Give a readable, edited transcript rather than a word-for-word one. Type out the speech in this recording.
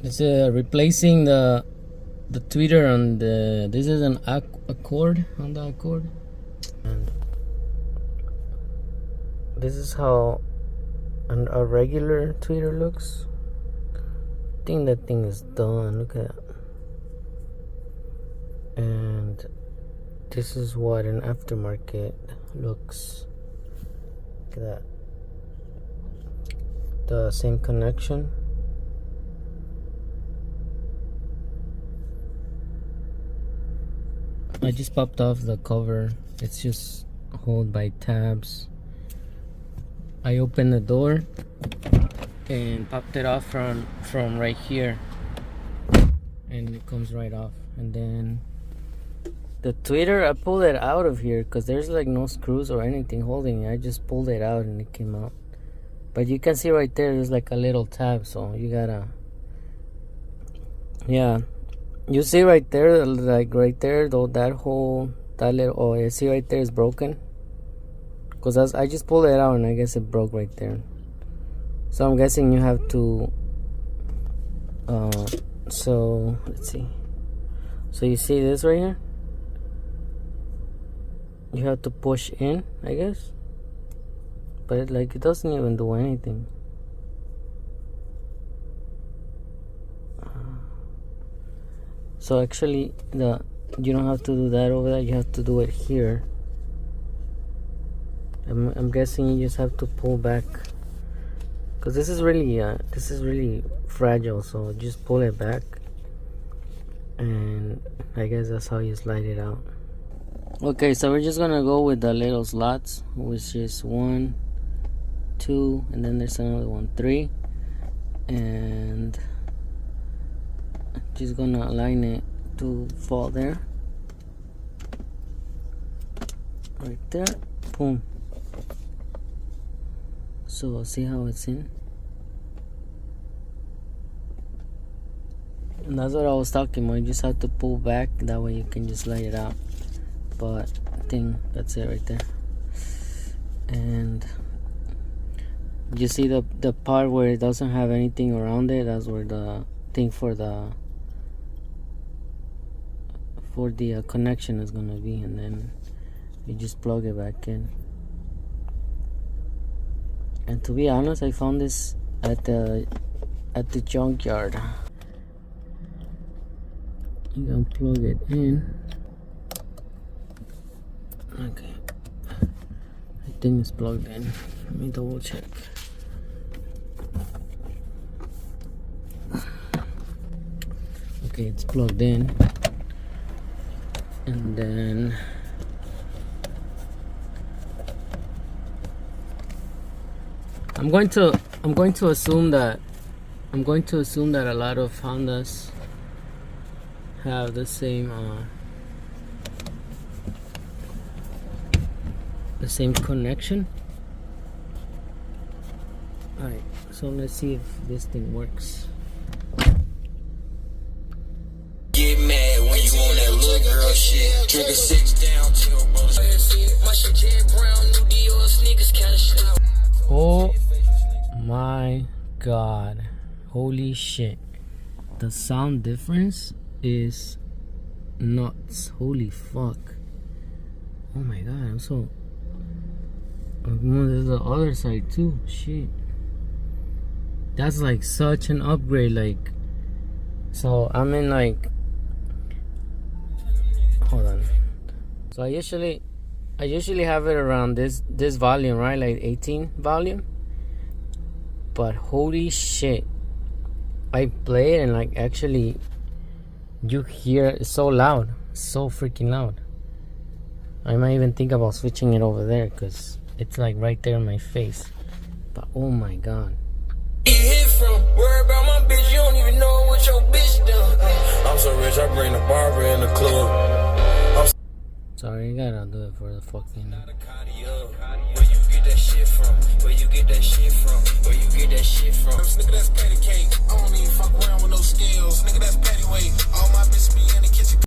It's replacing the tweeter on the. This is an Accord, Honda Accord, and this is how a regular tweeter looks. I think that thing is done. Look at that. And this is what an aftermarket looks. Look at that. The same connection. I just popped off the cover. It's just held by tabs. I opened the door and popped it off from right here, and it comes right off. And then the tweeter, I pulled it out of here because there's like no screws or anything holding it. I just pulled it out and it came out. But you can see right there's like a little tab, so you gotta, yeah. You see right there, like right there, though, that little, oh, you see right there is broken. Because I just pulled it out and I guess it broke right there. So I'm guessing you have to, so, let's see. So you see this right here? You have to push in, I guess. But it doesn't even do anything. So actually, you don't have to do that over there. You have to do it here. I'm guessing you just have to pull back, because this is really fragile. So just pull it back, and I guess that's how you slide it out. Okay, so we're just gonna go with the little slots, which is 1, 2, and then there's another one, 3, and just gonna align it to fall there, right there, boom. So see how it's in, and that's what I was talking about. You just have to pull back, that way you can just lay it out. But I think that's it right there. And you see the part where it doesn't have anything around it, that's where the thing for the connection is gonna be, and then you just plug it back in. And to be honest, I found this at the junkyard. You can plug it in. Okay, I think it's plugged in. Let me double check. Okay, it's plugged in. And then I'm going to assume that a lot of Hondas have the same connection. Alright, so let's see if this thing works. Get mad when you on that little girl shit. Trigger 6 down, chill, bro. My shit J Brown, new Dior sneakers, kinda shit. Oh my god, holy shit, the sound difference is nuts. Holy fuck. Oh my god, I'm so. There's the other side too. Shit, that's like such an upgrade. Like, so I'm in like, hold on. So I usually have it around this volume, right? Like 18 volume. But holy shit, I play it and like actually you hear it's so loud, so freaking loud. I might even think about switching it over there because it's like right there in my face. But oh my god. You hit from, worry about my bitch, you don't even know what your bitch done. I'm so rich, I bring the barber in the club. Sorry, I gotta do it for the fucking. Where you get that shit from? Where you get that shit from? Where you get that shit from? Nigga, that's patty cake. I don't even fuck around with no scales. Nigga, that's patty weight. All my bitches be in the kitchen.